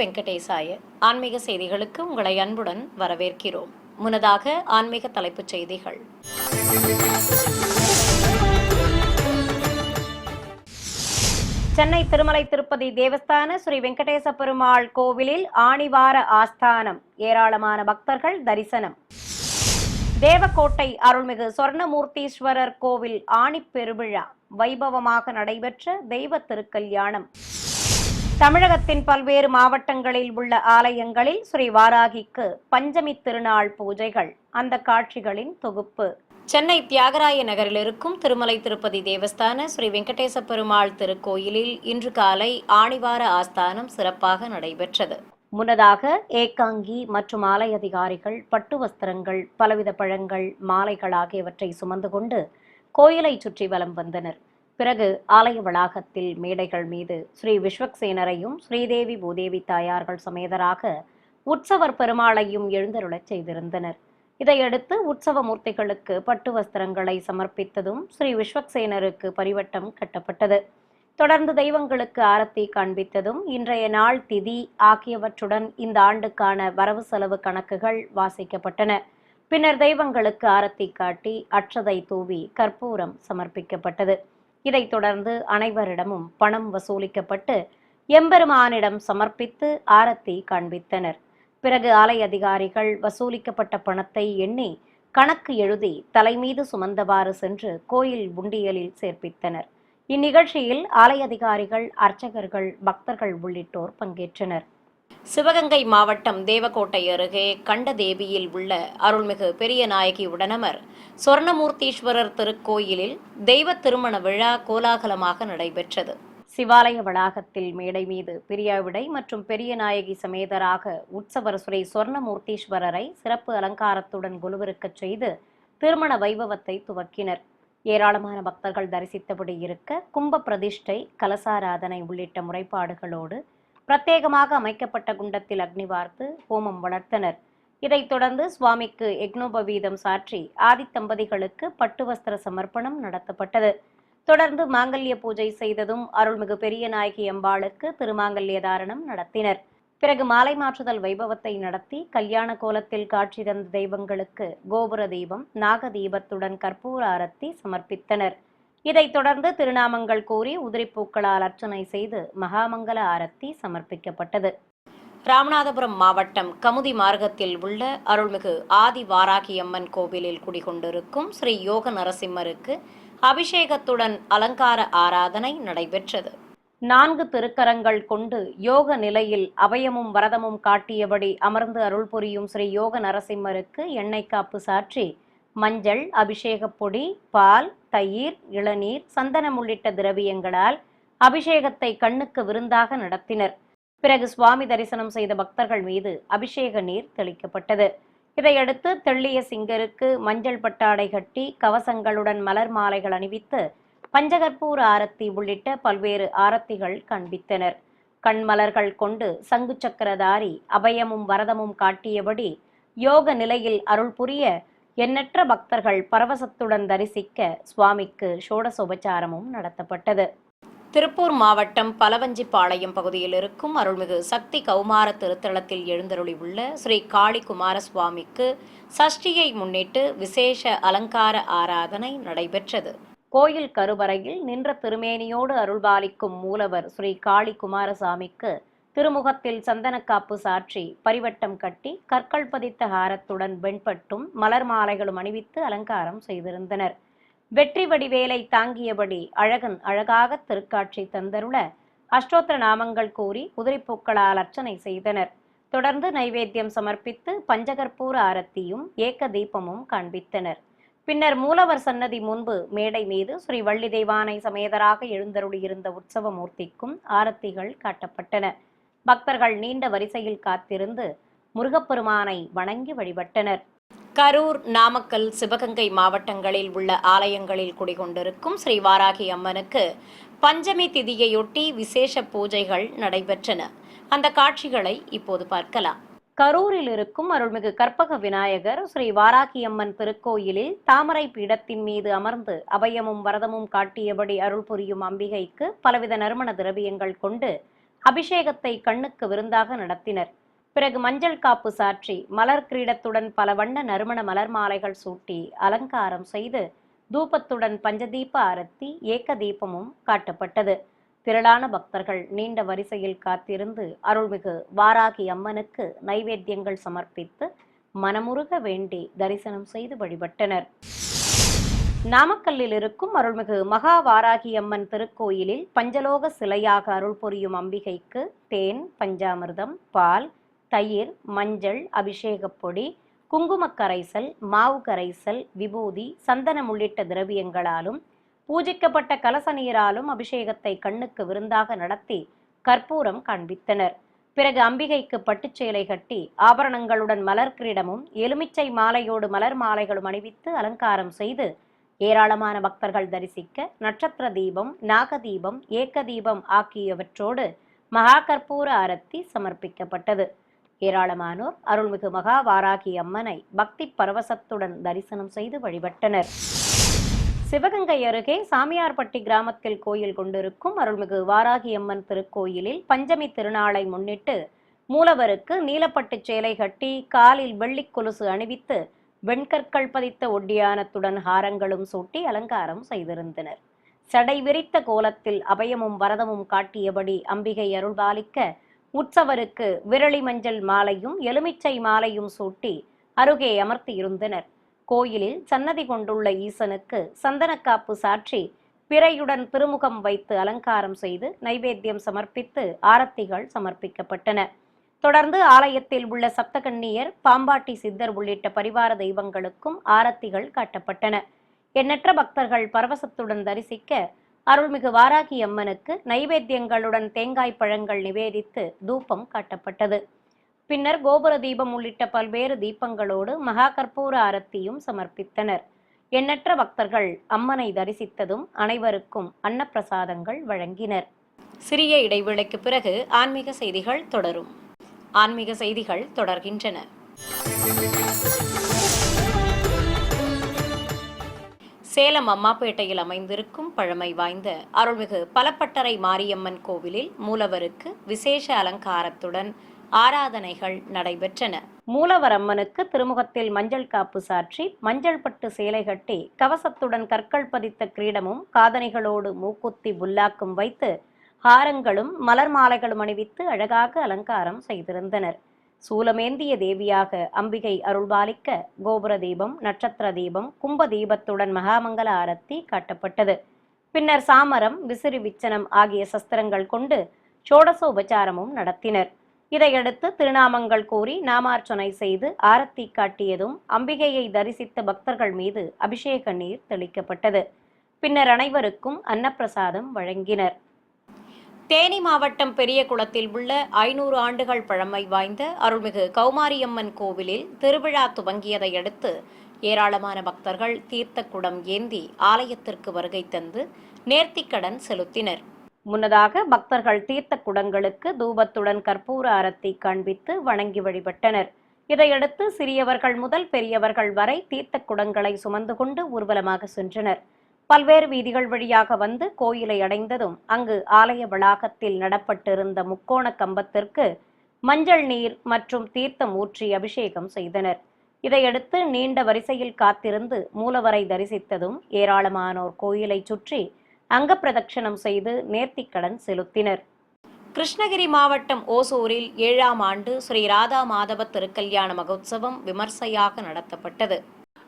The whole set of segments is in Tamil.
வெங்கடேசாய. ஆன்மீக செய்திகளுக்கு உங்களை அன்புடன் வரவேற்கிறோம். முன்னதாக ஆன்மீக தலைப்புச் செய்திகள். சென்னை திருமலை திருப்பதி தேவஸ்தான ஸ்ரீ வெங்கடேச பெருமாள் கோவிலில் ஆணிவார ஆஸ்தானம், ஏராளமான பக்தர்கள் தரிசனம். தேவக்கோட்டை அருள்மிகு சொர்ணமூர்த்தீஸ்வரர் கோவில் ஆணிப்பெருவிழா வைபவமாக நடைபெற்ற தெய்வ திருக்கல்யாணம். தமிழகத்தின் பல்வேறு மாவட்டங்களில் உள்ள ஆலயங்களில் ஸ்ரீ வாராகிக்கு பஞ்சமி திருநாள் பூஜைகள், அந்த காட்சிகளின் தொகுப்பு. சென்னை தியாகராய நகரில் இருக்கும் திருமலை திருப்பதி தேவஸ்தான ஸ்ரீ வெங்கடேச பெருமாள் திருக்கோயிலில் இன்று காலை ஆணிவார ஆஸ்தானம் சிறப்பாக நடைபெற்றது. முன்னதாக ஏகாங்கி மற்றும் ஆலய அதிகாரிகள் பட்டு வஸ்திரங்கள், பலவித பழங்கள், மாலைகள் ஆகியவற்றை சுமந்து கொண்டு கோயிலை சுற்றி வலம் வந்தனர். பிறகு ஆலய வளாகத்தில் மேடைகள் மீது ஸ்ரீ விஸ்வக்சேனரையும் ஸ்ரீதேவி பூதேவி தாயார்கள் சமேதராக உற்சவர் பெருமாளையும் எழுந்தருளச் செய்திருந்தனர். இதையடுத்து உற்சவ மூர்த்திகளுக்கு பட்டு வஸ்திரங்களை சமர்ப்பித்ததும் ஸ்ரீ விஸ்வக்சேனருக்கு பரிவட்டம் கட்டப்பட்டது. தொடர்ந்து தெய்வங்களுக்கு ஆரத்தி காண்பித்ததும் இன்றைய நாள் திதி ஆகியவற்றுடன் இந்த ஆண்டுக்கான வரவு செலவு கணக்குகள் வாசிக்கப்பட்டன. பின்னர் தெய்வங்களுக்கு ஆரத்தி காட்டி அட்சதை தூவி கற்பூரம் சமர்ப்பிக்கப்பட்டது. இதைத் தொடர்ந்து அனைவரிடமும் பணம் வசூலிக்கப்பட்டு எம்பெருமானிடம் சமர்ப்பித்து ஆரத்தி காண்பித்தனர். பிறகு ஆலய அதிகாரிகள் வசூலிக்கப்பட்ட பணத்தை எண்ணி கணக்கு எழுதி தலைமீது சுமந்தவாறு சென்று கோயில் உண்டியலில் சேர்ப்பித்தனர். இந்நிகழ்ச்சியில் ஆலய அதிகாரிகள், அர்ச்சகர்கள், பக்தர்கள் உள்ளிட்டோர் பங்கேற்றனர். சிவகங்கை மாவட்டம் தேவக்கோட்டை அருகே கண்டதேவியில் உள்ள அருள்மிகு பெரிய நாயகி உடனமர் சொர்ணமூர்த்தீஸ்வரர் திருக்கோயிலில் தெய்வ திருமண விழா கோலாகலமாக நடைபெற்றது. சிவாலய வளாகத்தில் மேடை மீது பிரியாவிடை மற்றும் பெரிய நாயகி சமேதராக உற்சவர் ஸ்ரீ சொர்ணமூர்த்தீஸ்வரரை சிறப்பு அலங்காரத்துடன் குலுவிருக்கச் செய்து திருமண வைபவத்தை துவக்கினர். ஏராளமான பக்தர்கள் தரிசித்தபடி இருக்க கும்ப பிரதிஷ்டை, கலசாராதனை உள்ளிட்ட முறைப்பாடுகளோடு பிரத்யேகமாக அமைக்கப்பட்ட குண்டத்தில் அக்னி வார்த்து ஹோமம் வளர்த்தனர். இதைத் தொடர்ந்து சுவாமிக்கு யக்னோபவீதம் சாற்றி ஆதித்தம்பதிகளுக்கு பட்டு வஸ்திர சமர்ப்பணம் நடத்தப்பட்டது. தொடர்ந்து மாங்கல்ய பூஜை செய்ததும் அருள்மிகு பெரிய நாயகி அம்பாளுக்கு திருமாங்கல்ய தாரணம் நடத்தினர். பிறகு மாலை மாற்றுதல் வைபவத்தை நடத்தி கல்யாண கோலத்தில் காட்சி தந்த தெய்வங்களுக்கு கோபுர தீபம், நாக தீபத்துடன் கற்பூர ஆரத்தி சமர்ப்பித்தனர். இதைத் தொடர்ந்து திருநாமங்கள் கூறி உதிரிப்பூக்களால் அர்ச்சனை செய்து மகாமங்கல ஆரத்தி சமர்ப்பிக்கப்பட்டது. ராமநாதபுரம் மாவட்டம் கமுதி மார்க்கத்தில் உள்ள அருள்மிகு ஆதி வாராகி அம்மன் கோவிலில் குடிகொண்டிருக்கும் ஸ்ரீ யோக நரசிம்மருக்கு அபிஷேகத்துடன் அலங்கார ஆராதனை நடைபெற்றது. 4 திருக்கரங்கள் கொண்டு யோக நிலையில் அபயமும் வரதமும் காட்டியபடி அமர்ந்து அருள் புரியும் ஸ்ரீ யோக நரசிம்மருக்கு எண்ணெய் காப்பு சாற்றி மஞ்சள், அபிஷேகப் பொடி, பால், தயிர், இளநீர், சந்தனம் உள்ளிட்ட திரவியங்களால் அபிஷேகத்தை கண்ணுக்கு விருந்தாக நடத்தினர். பிறகு சுவாமி தரிசனம் செய்த பக்தர்கள் மீது அபிஷேக நீர் தெளிக்கப்பட்டது. இதையடுத்து தெள்ளிய சிங்கருக்கு மஞ்சள் பட்டாடை கட்டி கவசங்களுடன் மலர் மாலைகள் அணிவித்து பஞ்சகற்பூர ஆரத்தி உள்ளிட்ட பல்வேறு ஆரத்திகள் காண்பித்தனர். கண்மலர்கள் கொண்டு சங்கு சக்கரதாரி அபயமும் வரதமும் காட்டியபடி யோக நிலையில் அருள் புரிய எண்ணற்ற பக்தர்கள் பரவசத்துடன் தரிசிக்க சுவாமிக்கு ஷோடசோபச்சாரமும் நடத்தப்பட்டது. திருப்பூர் மாவட்டம் பலவஞ்சிப்பாளையம் பகுதியில் இருக்கும் அருள்மிகு சக்தி கௌமார திருத்தலத்தில் எழுந்தருளி உள்ள ஸ்ரீ காளி குமார சுவாமிக்கு சஷ்டியை முன்னிட்டு விசேஷ அலங்கார ஆராதனை நடைபெற்றது. கோயில் கருவறையில் நின்ற திருமேனியோடு அருள்பாலிக்கும் மூலவர் ஸ்ரீ காளி குமாரசாமிக்கு திருமுகத்தில் சந்தனக்காப்பு சாற்றி பரிவட்டம் கட்டி கற்கள் பதித்த ஹாரத்துடன் வெண்பட்டும் மலர் மாலைகளும் அணிவித்து அலங்காரம் செய்திருந்தனர். வெற்றி வடிவேலை தாங்கியபடி அழகன் அழகாக திருக்காட்சி தந்தருள அஷ்டோத்திர நாமங்கள் கூறி உதிரிப்பூக்களால் அர்ச்சனை செய்தனர். தொடர்ந்து நைவேத்தியம் சமர்ப்பித்து பஞ்சகற்பூர ஆரத்தியும் ஏக தீபமும் காண்பித்தனர். பின்னர் மூலவர் சன்னதி முன்பு மேடை மீது ஸ்ரீ வள்ளி தெய்வானை சமேதராக எழுந்தருளியிருந்த உற்சவ மூர்த்திக்கும் ஆரத்திகள் காட்டப்பட்டன. பக்தர்கள் நீண்ட வரிசையில் காத்திருந்து முருகப்பெருமானை வணங்கி வழிபட்டனர். கரூர், நாமக்கல், சிவகங்கை மாவட்டங்களில் உள்ள ஆலயங்களில் குடிகொண்டிருக்கும் ஸ்ரீ வாராகி அம்மனுக்கு பஞ்சமி திதியையொட்டி விசேஷ பூஜைகள் நடைபெற்றன. அந்த காட்சிகளை இப்போது பார்க்கலாம். கரூரில் இருக்கும் அருள்மிகு கற்பக விநாயகர் ஸ்ரீ வாராகியம்மன் திருக்கோயிலில் தாமரை பீடத்தின் மீது அமர்ந்து அபயமும் வரதமும் காட்டியபடி அருள் புரியும் அம்பிகைக்கு பலவித நறுமண திரவியங்கள் கொண்டு அபிஷேகத்தை கண்ணுக்கு விருந்தாக நடத்தினர். பிறகு மஞ்சள் காப்பு சாற்றி மலர் கிரீடத்துடன் பல வண்ண நறுமண மலர் மாலைகள் சூட்டி அலங்காரம் செய்து தூபத்துடன் பஞ்சதீப ஆரத்தி ஏக தீபமும் காட்டப்பட்டது. திரளான பக்தர்கள் நீண்ட வரிசையில் காத்திருந்து அருள்மிகு வாராகி அம்மனுக்கு நைவேத்தியங்கள் சமர்ப்பித்து மனமுருக வேண்டி தரிசனம் செய்து வழிபட்டனர். நாமக்கல்லில் இருக்கும் அருள்மிகு மகா வாராகி அம்மன் திருக்கோயிலில் பஞ்சலோக சிலையாக அருள் புரியும் அம்பிகைக்கு தேன், பஞ்சாமிர்தம், பால், தயிர், மஞ்சள், அபிஷேகப் பொடி, குங்குமக் கரைசல், மாவு கரைசல், விபூதி, சந்தனம் உள்ளிட்ட திரவியங்களாலும் பூஜிக்கப்பட்ட கலச நீராலும் அபிஷேகத்தை கண்ணுக்கு விருந்தாக நடத்தி கற்பூரம் காண்பித்தனர். பிறகு அம்பிகைக்கு பட்டுச்சேலை கட்டி ஆபரணங்களுடன் மலர் கிரீடமும் எலுமிச்சை மாலையோடு மலர் மாலைகளும் அணிவித்து அலங்காரம் செய்து ஏராளமான பக்தர்கள் தரிசிக்க நட்சத்திர தீபம், நாக தீபம், ஏக தீபம் ஆகியவற்றோடு மகா கற்பூர ஆரத்தி சமர்ப்பிக்கப்பட்டது. ஏராளமானோர் அருள்மிகு மகா வாராகி அம்மனை பக்தி பரவசத்துடன் தரிசனம் செய்து வழிபட்டனர். சிவகங்கை அருகே சாமியார்பட்டி கிராமத்தில் கோயில் கொண்டிருக்கும் அருள்மிகு வாராகி அம்மன் திருக்கோயிலில் பஞ்சமி திருநாளை முன்னிட்டு மூலவருக்கு நீலப்பட்டு சேலை கட்டி காலில் வெள்ளி கொலுசு அணிவித்து வெண்கற்கள் பதித்த ஒட்டியானத்துடன் ஹாரங்களும் சூட்டி அலங்காரம் செய்திருந்தனர். சடை விரித்த கோலத்தில் அபயமும் வரதமும் காட்டியபடி அம்பிகை அருள்பாலிக்க உற்சவருக்கு விரலி மஞ்சள் மாலையும் எலுமிச்சை மாலையும் சூட்டி அருகே அமர்த்தியிருந்தனர். கோயிலில் சன்னதி கொண்டுள்ள ஈசனுக்கு சந்தனக்காப்பு சாற்றி பிறையுடன் திருமுகம் வைத்து அலங்காரம் செய்து நைவேத்தியம் சமர்ப்பித்து ஆரத்திகள் சமர்ப்பிக்கப்பட்டன. தொடர்ந்து ஆலயத்தில் உள்ள சப்தகன்னியர், பாம்பாட்டி சித்தர் உள்ளிட்ட பரிவார தெய்வங்களுக்கும் ஆரத்திகள் காட்டப்பட்டன. எண்ணற்ற பக்தர்கள் பரவசத்துடன் தரிசிக்க அருள்மிகு வாராகி அம்மனுக்கு நைவேத்தியங்களுடன் தேங்காய் பழங்கள் நிவேதித்து தூபம் காட்டப்பட்டது. பின்னர் கோபுர தீபம் உள்ளிட்ட பல்வேறு தீபங்களோடு மகா கற்பூர ஆரத்தியும் சமர்ப்பித்தனர். எண்ணற்ற பக்தர்கள் அம்மனை தரிசித்ததும் அனைவருக்கும் அன்னப்பிரசாதங்கள் வழங்கினர். சிறிய இடைவேளைக்கு பிறகு ஆன்மீக செய்திகள் தொடரும். ஆன்மீக செய்திகள் தொடர்கின்றன. சேலம் அம்மாப்பேட்டையில் அமைந்திருக்கும் பழமை வாய்ந்த அருள்மிகு பலப்பட்டறை மாரியம்மன் கோவிலில் மூலவருக்கு விசேஷ அலங்காரத்துடன் ஆராதனைகள் நடைபெற்றன. மூலவர் அம்மனுக்கு திருமுகத்தில் மஞ்சள் காப்பு சாற்றி மஞ்சள் பட்டு சேலை கட்டி கவசத்துடன் கற்கள் பதித்த கிரீடமும் காதணிகளோடு மூக்குத்தி புல்லாக்கும் வைத்து ஹாரங்களும் மலர் மாலைகளும் அணிவித்து அழகாக அலங்காரம் செய்திருந்தனர். சூலமேந்திய தேவியாக அம்பிகை அருள்பாலிக்க கோபுர தீபம், நட்சத்திர தீபம், கும்ப தீபத்துடன் மகாமங்கல ஆரத்தி காட்டப்பட்டது. பின்னர் சாமரம், விசிறி விச்சனம் ஆகிய சஸ்திரங்கள் கொண்டு சோடசோபச்சாரமும் நடத்தினர். இதையடுத்து திருநாமங்கள் கூறி நாமார்ச்சனை செய்து ஆரத்தி காட்டியதும் அம்பிகையை தரிசித்த பக்தர்கள் மீது அபிஷேக நீர் தெளிக்கப்பட்டது. பின்னர் அனைவருக்கும் அன்னப்பிரசாதம் வழங்கினர். தேனி மாவட்டம் பெரியகுளத்தில் உள்ள 500 ஆண்டுகள் பழமை வாய்ந்த அருள்மிகு கௌமாரியம்மன் கோவிலில் திருவிழா துவங்கியதை அடுத்து ஏராளமான பக்தர்கள் தீர்த்த குடம் ஏந்தி ஆலயத்திற்கு வருகை தந்து நேர்த்திக்கடன் செலுத்தினர். முன்னதாக பக்தர்கள் தீர்த்த குடங்களுக்கு தூபத்துடன் கற்பூர ஆரத்தி காண்பித்து வணங்கி வழிபட்டனர். இதையடுத்து சிறியவர்கள் முதல் பெரியவர்கள் வரை தீர்த்த குடங்களை சுமந்து கொண்டு ஊர்வலமாக சென்றனர். பல்வேறு வீதிகள் வழியாக வந்து கோயிலை அடைந்ததும் அங்கு ஆலய வளாகத்தில் நடப்பட்டிருந்த முக்கோண கம்பத்திற்கு மஞ்சள் நீர் மற்றும் தீர்த்தம் ஊற்றி அபிஷேகம் செய்தனர். இதையடுத்து நீண்ட வரிசையில் காத்திருந்து மூலவரை தரிசித்ததும் ஏராளமானோர் கோயிலை சுற்றி அங்க பிரதட்சணம் செய்து நேர்த்திக்கடன் செலுத்தினர். கிருஷ்ணகிரி மாவட்டம் ஓசூரில் 7ஆம் ஆண்டு ஸ்ரீ ராதா மாதவ திருக்கல்யாண மகோத்சவம் விமர்சையாக நடத்தப்பட்டது.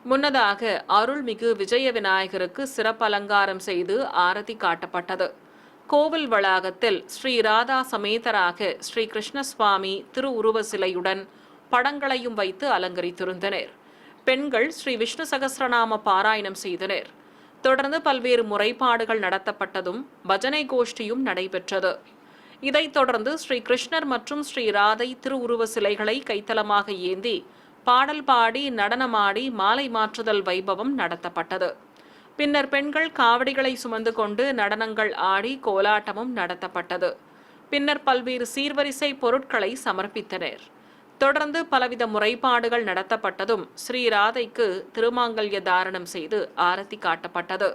முன்னதாக அருள்மிகு விஜய விநாயகருக்கு சிறப்பு அலங்காரம் செய்து ஆரத்தி காட்டப்பட்டது. கோவில் வளாகத்தில் ஸ்ரீ ராதா சமேதராக ஸ்ரீ கிருஷ்ணசுவாமி திருவுருவ சிலையுடன் படங்களையும் வைத்து அலங்கரித்திருந்தனர். பெண்கள் ஸ்ரீ விஷ்ணு சகஸ்ரநாம பாராயணம் செய்தனர். தொடர்ந்து பல்வேறு முறைப்பாடுகள் நடத்தப்பட்டதும் பஜனை கோஷ்டியும் நடைபெற்றது. இதைத் தொடர்ந்து ஸ்ரீ கிருஷ்ணர் மற்றும் ஸ்ரீ ராதை திருவுருவ சிலைகளை கைத்தலமாக ஏந்தி பாடல் பாடி நடனமாடி மாலை மாற்றுதல் வைபவம் நடத்தப்பட்டது. பின்னர் பெண்கள் காவடிகளை சுமந்து கொண்டு நடனங்கள் ஆடி கோலாட்டமும் நடத்தப்பட்டது. பின்னர் பல்வேறு சீர்வரிசை பொருட்களை சமர்ப்பித்தனர். தொடர்ந்து பலவித முறைப்பாடுகள் நடத்தப்பட்டதும் ஸ்ரீ ராதைக்கு திருமாங்கல்ய தாரணம் செய்து ஆரத்தி காட்டப்பட்டது.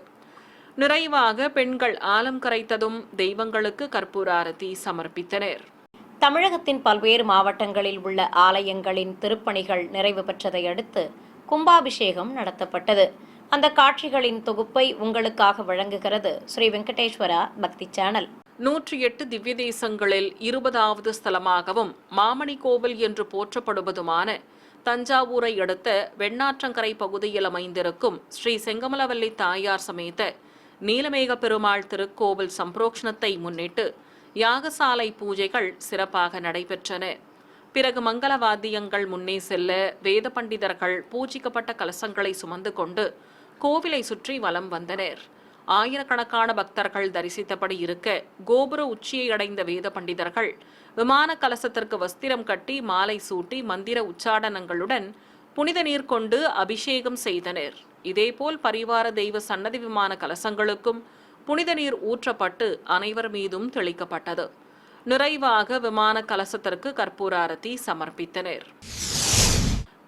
நிறைவாக பெண்கள் ஆலம் கரைத்ததும் தெய்வங்களுக்கு கற்பூர ஆரத்தி சமர்ப்பித்தனர். தமிழகத்தின் பல்வேறு மாவட்டங்களில் உள்ள ஆலயங்களின் திருப்பணிகள் நிறைவு பெற்றதை அடுத்து கும்பாபிஷேகம் நடத்தப்பட்டது. அந்த காட்சிகளின் தொகுப்பை உங்களுக்காக வழங்குகிறது ஸ்ரீ வெங்கடேஸ்வரா பக்தி சேனல். 108 திவ்ய தேசங்களில் 20வது ஸ்தலமாகவும் மாமணி கோவில் என்று போற்றப்படுவதுமான தஞ்சாவூரை அடுத்த வெண்ணாற்றங்கரை பகுதியில் அமைந்திருக்கும் ஸ்ரீ செங்கமலவல்லி தாயார் சமேத நீலமேக பெருமாள் திருக்கோவில் சம்பரோக்ஷணத்தை முன்னிட்டு யாகசாலை பூஜைகள் சிறப்பாக நடைபெற்றன. பிறகு மங்கள வாத்தியங்கள் முன்னே செல்ல வேத பண்டிதர்கள் பூஜிக்கப்பட்ட கலசங்களை சுமந்து கொண்டு கோவிலை சுற்றி வலம் வந்தனர். ஆயிரக்கணக்கான பக்தர்கள் தரிசித்தபடி இருக்க கோபுர உச்சியை அடைந்த வேத பண்டிதர்கள் விமான கலசத்திற்கு வஸ்திரம் கட்டி மாலை சூட்டி மந்திர உச்சாடனங்களுடன் புனித நீர் கொண்டு அபிஷேகம் செய்தனர். இதேபோல் பரிவார தெய்வ சன்னதி விமான கலசங்களுக்கும் புனித நீர் ஊற்றப்பட்டு அனைவர் மீதும் தெளிக்கப்பட்டது. நிறைவாக விமான கலசத்திற்கு கற்பூர ஆரத்தி சமர்ப்பித்தனர்.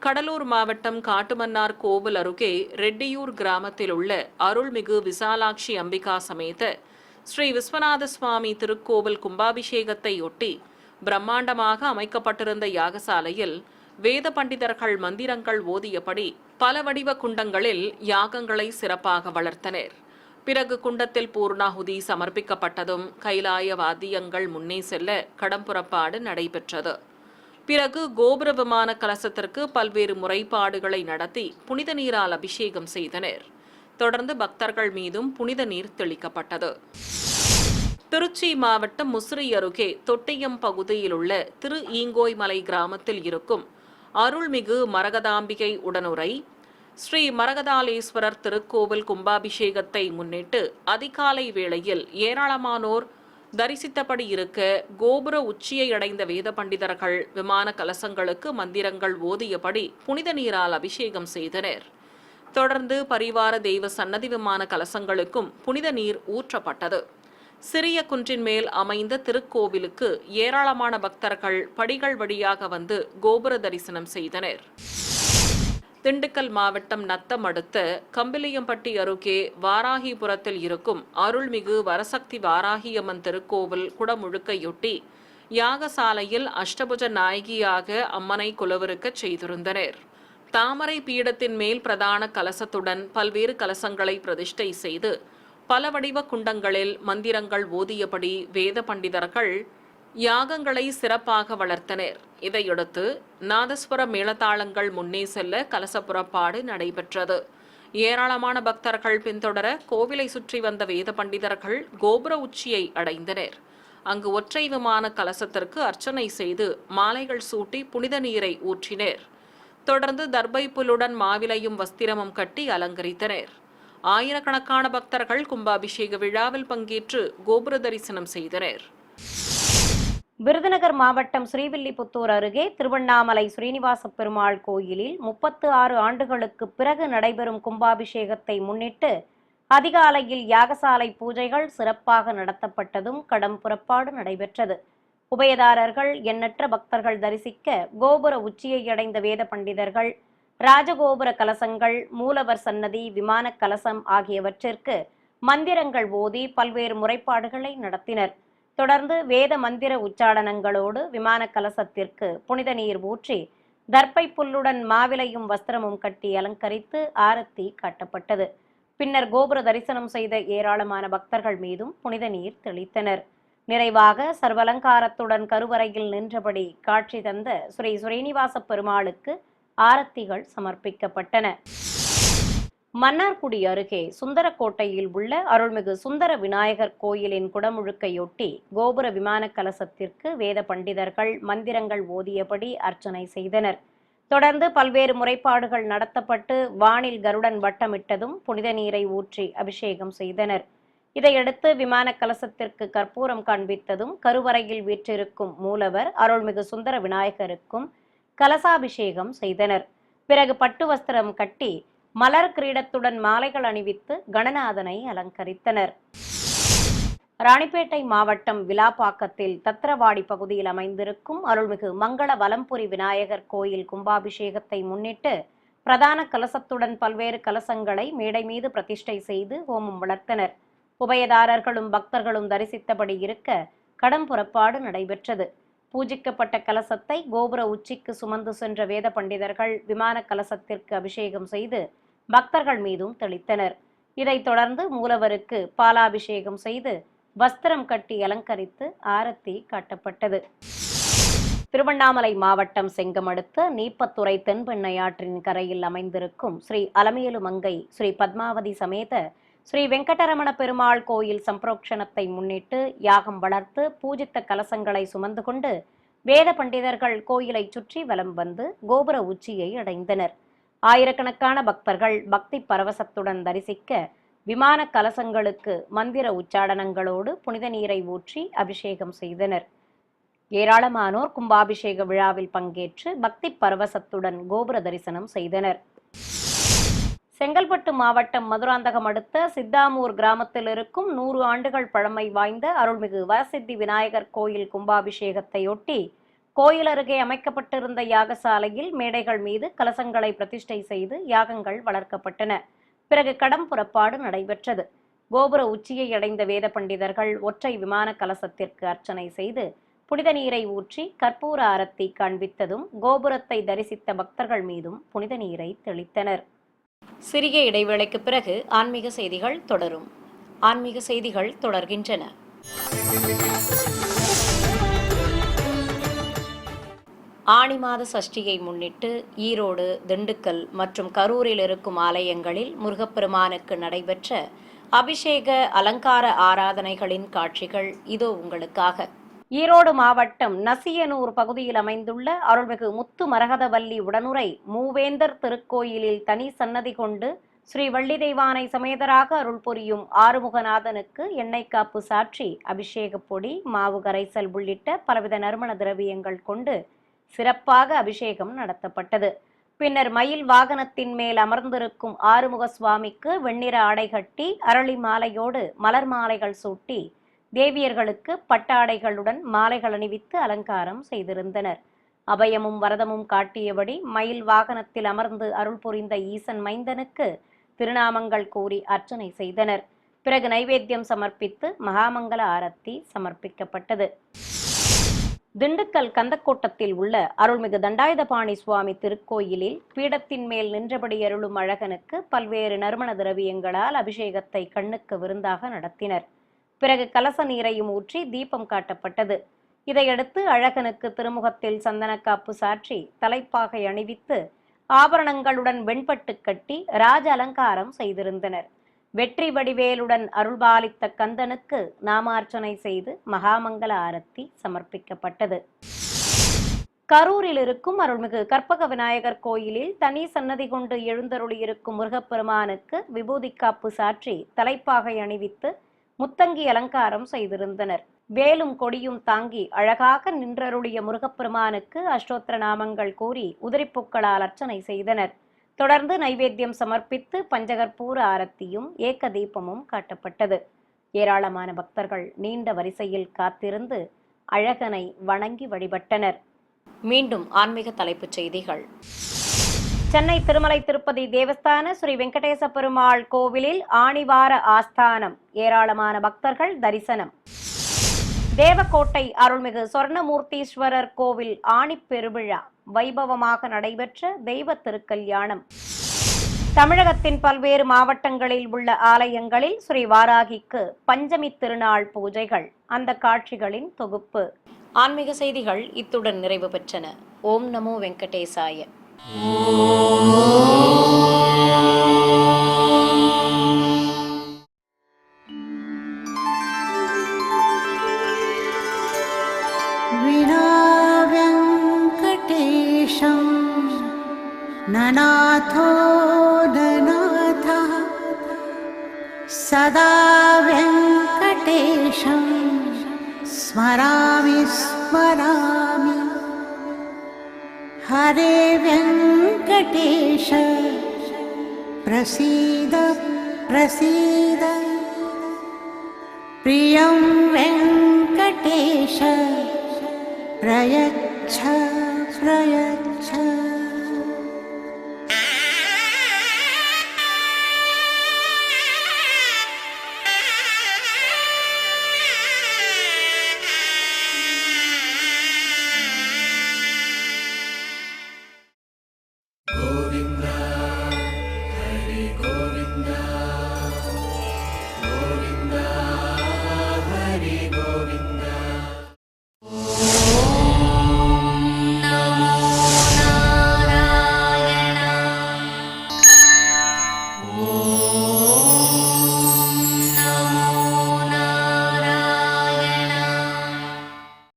கடலூர் மாவட்டம் காட்டுமன்னார் கோவில் அருகே ரெட்டியூர் கிராமத்தில் உள்ள அருள்மிகு விசாலாட்சி அம்பிகா சமேத ஸ்ரீ விஸ்வநாத சுவாமி திருக்கோவில் கும்பாபிஷேகத்தையொட்டி பிரம்மாண்டமாக அமைக்கப்பட்டிருந்த யாகசாலையில் வேத பண்டிதர்கள் மந்திரங்கள் ஓதியபடி பல வடிவ குண்டங்களில் யாகங்களை சிறப்பாக வளர்த்தனர். பிறகு குண்டத்தில் பூர்ணாகுதி சமர்ப்பிக்கப்பட்டதும் கைலாய வாத்தியங்கள் முன்னே செல்ல கடம்புறப்பாடு நடைபெற்றது. பிறகு கோபுர விமான கலசத்திற்கு பல்வேறு முறைப்பாடுகளை நடத்தி புனித நீரால் அபிஷேகம் செய்தனர். தொடர்ந்து பக்தர்கள் மீதும் புனித நீர் தெளிக்கப்பட்டது. திருச்சி மாவட்டம் முசிறி அருகே தொட்டியம் பகுதியில் உள்ள திரு ஈங்கோய்மலை கிராமத்தில் இருக்கும் அருள்மிகு மரகதாம்பிகை உடனுரை ஸ்ரீ மரகதாலேஸ்வரர் திருக்கோவில் கும்பாபிஷேகத்தை முன்னிட்டு அதிகாலை வேளையில் ஏராளமானோர் தரிசித்தபடி இருக்க கோபுர உச்சியை அடைந்த வேத பண்டிதர்கள் விமான கலசங்களுக்கு மந்திரங்கள் ஓதியபடி புனித நீரால் அபிஷேகம் செய்தனர். தொடர்ந்து பரிவார தெய்வ சன்னதி விமான கலசங்களுக்கும் புனித நீர் ஊற்றப்பட்டது. சிறிய குன்றின் மேல் அமைந்த திருக்கோவிலுக்கு ஏராளமான பக்தர்கள் படிகள் வழியாக வந்து கோபுர தரிசனம் செய்தனர். திண்டுக்கல் மாவட்டம் நத்தம் அடுத்த கம்பிலியம்பட்டி அருகே வாராகிபுரத்தில் இருக்கும் அருள்மிகு வரசக்தி வாராகியம்மன் திருக்கோவில் குடமுழுக்கையொட்டி யாகசாலையில் அஷ்டபுஜ நாயகியாக அம்மனை குலவிருக்கச் செய்திருந்தனர். தாமரை பீடத்தின் மேல் பிரதான கலசத்துடன் பல்வேறு கலசங்களை பிரதிஷ்டை செய்து பல வடிவ குண்டங்களில் மந்திரங்கள் ஓதியபடி வேத பண்டிதர்கள் யாகங்களை சிறப்பாக வளர்த்தனர். இதையடுத்து நாதஸ்வர மேளதாளங்கள் முன்னே செல்ல கலச புறப்பாடு நடைபெற்றது. ஏராளமான பக்தர்கள் பின்தொடர கோவிலை சுற்றி வந்த வேத பண்டிதர்கள் கோபுர உச்சியை அடைந்தனர். அங்கு ஒற்றை விமான கலசத்திற்கு அர்ச்சனை செய்து மாலைகள் சூட்டி புனித நீரை ஊற்றினர். தொடர்ந்து தர்பை புல்லுடன் மாவிலையும் வஸ்திரமும் கட்டி அலங்கரித்தனர். ஆயிரக்கணக்கான பக்தர்கள் கும்பாபிஷேக விழாவில் பங்கேற்று கோபுர தரிசனம் செய்தனர். விருதுநகர் மாவட்டம் ஸ்ரீவில்லிபுத்தூர் அருகே திருவண்ணாமலை ஸ்ரீனிவாச பெருமாள் கோயிலில் 36 ஆண்டுகளுக்கு பிறகு நடைபெறும் கும்பாபிஷேகத்தை முன்னிட்டு அதிகாலையில் யாகசாலை பூஜைகள் சிறப்பாக நடத்தப்பட்டதும் கடம் புறப்பாடு நடைபெற்றது. உபயதாரர்கள் எண்ணற்ற பக்தர்கள் தரிசிக்க கோபுர உச்சியை அடைந்த வேத பண்டிதர்கள் ராஜகோபுர கலசங்கள், மூலவர் சன்னதி, விமான கலசம் ஆகியவற்றிற்கு மந்திரங்கள் ஓதி பல்வேறு முறைப்பாடுகளை நடத்தினர். தொடர்ந்து வேத மந்திர உச்சாடனங்களோடு விமான கலசத்திற்கு புனித நீர் ஊற்றி தர்பை புல்லுடன் மாவிலையும் வஸ்திரமும் கட்டி அலங்கரித்து ஆரத்தி காட்டப்பட்டது. பின்னர் கோபுர தரிசனம் செய்த ஏராளமான பக்தர்கள் மீதும் புனித நீர் தெளித்தனர். நிறைவாக சர்வலங்காரத்துடன் கருவறையில் நின்றபடி காட்சி தந்த ஸ்ரீ ஸ்ரீனிவாச பெருமாளுக்கு ஆரத்திகள் சமர்ப்பிக்கப்பட்டன. மன்னார்குடி அருகே சுந்தரக்கோட்டையில் உள்ள அருள்மிகு சுந்தர விநாயகர் கோயிலின் குடமுழுக்கையொட்டி கோபுர விமான கலசத்திற்கு வேத பண்டிதர்கள் மந்திரங்கள் ஓதியபடி அர்ச்சனை செய்தனர். தொடர்ந்து பல்வேறு முறைப்பாடுகள் நடத்தப்பட்டு வானில் கருடன் வட்டமிட்டதும் புனித நீரை ஊற்றி அபிஷேகம் செய்தனர். இதையடுத்து விமான கலசத்திற்கு கற்பூரம் காண்பித்ததும் கருவறையில் வீற்றிருக்கும் மூலவர் அருள்மிகு சுந்தர விநாயகருக்கும் கலசாபிஷேகம் செய்தனர். பிறகு பட்டு வஸ்திரம் கட்டி மலர் கிரீடத்துடன் மாலைகள் அணிவித்து கணநாதனை அலங்கரித்தனர். ராணிப்பேட்டை மாவட்டம் விலாப்பாக்கத்தில் தத்திரவாடி பகுதியில் அமைந்திருக்கும் அருள்மிகு மங்கள வலம்புரி விநாயகர் கோயில் கும்பாபிஷேகத்தை முன்னிட்டு பிரதான கலசத்துடன் பல்வேறு கலசங்களை மேடை மீது பிரதிஷ்டை செய்து ஹோமம் வளர்த்தனர். உபயதாரர்களும் பக்தர்களும் தரிசித்தபடி இருக்க கடம் புறப்பாடு நடைபெற்றது. பூஜிக்கப்பட்ட கலசத்தை கோபுர உச்சிக்கு சுமந்து சென்ற வேத பண்டிதர்கள் விமான கலசத்திற்கு அபிஷேகம் செய்து பக்தர்கள் மீதும் தெளித்தனர். இதைத் தொடர்ந்து மூலவருக்கு பாலாபிஷேகம் செய்து வஸ்திரம் கட்டி அலங்கரித்து ஆரத்தி காட்டப்பட்டது. திருவண்ணாமலை மாவட்டம் செங்கம் அடுத்த நீப்பத்துறை தென்பெண்ணையாற்றின் கரையில் அமைந்திருக்கும் ஸ்ரீ அலமேலு மங்கை ஸ்ரீ பத்மாவதி சமேத ஸ்ரீ வெங்கடரமண பெருமாள் கோயில் சம்பிரோக்ஷணத்தை முன்னிட்டு யாகம் வளர்த்து பூஜித்த கலசங்களை சுமந்து கொண்டு வேத பண்டிதர்கள் கோயிலை சுற்றி வலம் வந்து கோபுர உச்சியை அடைந்தனர். ஆயிரக்கணக்கான பக்தர்கள் பக்தி பரவசத்துடன் தரிசிக்க விமான கலசங்களுக்கு மந்திர உச்சாடனங்களோடு புனித நீரை ஊற்றி அபிஷேகம் செய்தனர். ஏராளமானோர் கும்பாபிஷேக விழாவில் பங்கேற்று பக்தி பரவசத்துடன் கோபுர தரிசனம் செய்தனர். செங்கல்பட்டு மாவட்டம் மதுராந்தகம் அடுத்த சித்தாமூர் கிராமத்தில் இருக்கும் 100 ஆண்டுகள் பழமை வாய்ந்த அருள்மிகு வரசித்தி விநாயகர் கோயில் கும்பாபிஷேகத்தையொட்டி கோயில் அருகே அமைக்கப்பட்டிருந்த யாகசாலையில் மேடைகள் மீது கலசங்களை பிரதிஷ்டை செய்து யாகங்கள் வளர்க்கப்பட்டன. பிறகு கடம் புறப்பாடு நடைபெற்றது. கோபுர உச்சியை அடைந்த வேத பண்டிதர்கள் ஒற்றை விமான கலசத்திற்கு அர்ச்சனை செய்து புனித நீரை ஊற்றி கற்பூர ஆரத்தி காண்பித்ததும் கோபுரத்தை தரிசித்த பக்தர்கள் மீதும் புனித நீரை தெளித்தனர். சிறிய இடைவேளைக்கு பிறகு ஆன்மீக செய்திகள் தொடரும். ஆன்மீக செய்திகள் தொடர்கின்றன. ஆனி மாத சஷ்டியை முன்னிட்டு ஈரோடு, திண்டுக்கல் மற்றும் கரூரில் இருக்கும் ஆலயங்களில் முருகப்பெருமானுக்கு நடைபெற்ற அபிஷேக அலங்கார ஆராதனைகளின் காட்சிகள் இதோ உங்களுக்காக. ஈரோடு மாவட்டம் நசியனூர் பகுதியில் அமைந்துள்ள அருள்மிகு முத்து மரகதவல்லி உடனுரை மூவேந்தர் திருக்கோயிலில் தனி சன்னதி கொண்டு ஸ்ரீ வள்ளி தெய்வானை சமேதராக அருள் புரியும் ஆறுமுகநாதனுக்கு எண்ணெய் காப்பு சாற்றி அபிஷேக பொடி, மாவு கரைசல் உள்ளிட்ட பலவித நறுமண திரவியங்கள் கொண்டு சிறப்பாக அபிஷேகம் நடத்தப்பட்டது. பின்னர் மயில் வாகனத்தின் மேல் அமர்ந்திருக்கும் ஆறுமுக சுவாமிக்கு வெண்ணிற ஆடை கட்டி அரளி மாலையோடு மலர் மாலைகள் சூட்டி தேவியர்களுக்கு பட்டாடைகளுடன் மாலைகள் அணிவித்து அலங்காரம் செய்திருந்தனர். அபயமும் வரதமும் காட்டியபடி மயில் வாகனத்தில் அமர்ந்து அருள் புரிந்த ஈசன் மைந்தனுக்கு திருநாமங்கள் கூறி அர்ச்சனை செய்தனர். பிறகு நைவேத்தியம் சமர்ப்பித்து மகாமங்கல ஆரத்தி சமர்ப்பிக்கப்பட்டது. திண்டுக்கல் கந்தக்கோட்டத்தில் உள்ள அருள்மிகு தண்டாயுதபாணி சுவாமி திருக்கோயிலில் பீடத்தின் மேல் நின்றபடி அருளும் அழகனுக்கு பல்வேறு நறுமண திரவியங்களால் அபிஷேகத்தை கண்ணுக்கு விருந்தாக நடத்தினர். பிறகு கலச நீரையும் ஊற்றி தீபம் காட்டப்பட்டது. இதையடுத்து அழகனுக்கு திருமுகத்தில் சந்தனக்காப்பு சாற்றி தலைப்பாகை அணிவித்து ஆபரணங்களுடன் வெண்பட்டு கட்டி ராஜ அலங்காரம் செய்திருந்தனர். வெற்றி வடிவேலுடன் அருள்பாலித்த கந்தனுக்கு நாமார்ச்சனை செய்து மகாமங்கல ஆரத்தி சமர்ப்பிக்கப்பட்டது. கரூரில் இருக்கும் அருள்மிகு கற்பக விநாயகர் கோயிலில் தனி சன்னதி கொண்டு எழுந்தருளியிருக்கும் முருகப்பெருமானுக்கு விபூதி காப்பு சாற்றி தலைப்பாகை அணிவித்து முத்தங்கி அலங்காரம் செய்திருந்தனர். வேலும் கொடியும் தாங்கி அழகாக நின்றருளிய முருகப்பெருமானுக்கு அஷ்டோத்திர நாமங்கள் கூறி உதிரிப்பூக்களால் அர்ச்சனை செய்தனர். தொடர்ந்து நைவேத்தியம் சமர்ப்பித்து பஞ்சகற்பூர ஆரத்தியும் ஏக்க தீபமும் காட்டப்பட்டது. ஏராளமான பக்தர்கள் நீண்ட வரிசையில் காத்திருந்து அழகனை வணங்கி வழிபட்டனர். மீண்டும் ஆன்மீக தலைப்புச் செய்திகள். சென்னை திருமலை திருப்பதி தேவஸ்தான ஸ்ரீ வெங்கடேச பெருமாள் கோவிலில் ஆணிவார ஆஸ்தானம், ஏராளமான பக்தர்கள் தரிசனம். தேவக்கோட்டை அருள்மிகு சொர்ணமூர்த்தீஸ்வரர் கோவில் ஆணி பெருவிழா வைபவமாக நடைபெற்ற தெய்வ திருக்கல்யாணம். தமிழகத்தின் பல்வேறு மாவட்டங்களில் உள்ள ஆலயங்களில் ஸ்ரீ வாராகிக்கு பஞ்சமி திருநாள் பூஜைகள், அந்த காட்சிகளின் தொகுப்பு. ஆன்மீக செய்திகள் இத்துடன் நிறைவு பெற்றன. ஓம் நமோ வெங்கடேசாய. ननाथो ननाथः सदा वेङ्कटेशं स्मरामि स्मरामि। हरे वेङ्कटेश प्रसीद प्रसीद। प्रियं वेङ्कटेश प्रयच्छ प्रयच्छ।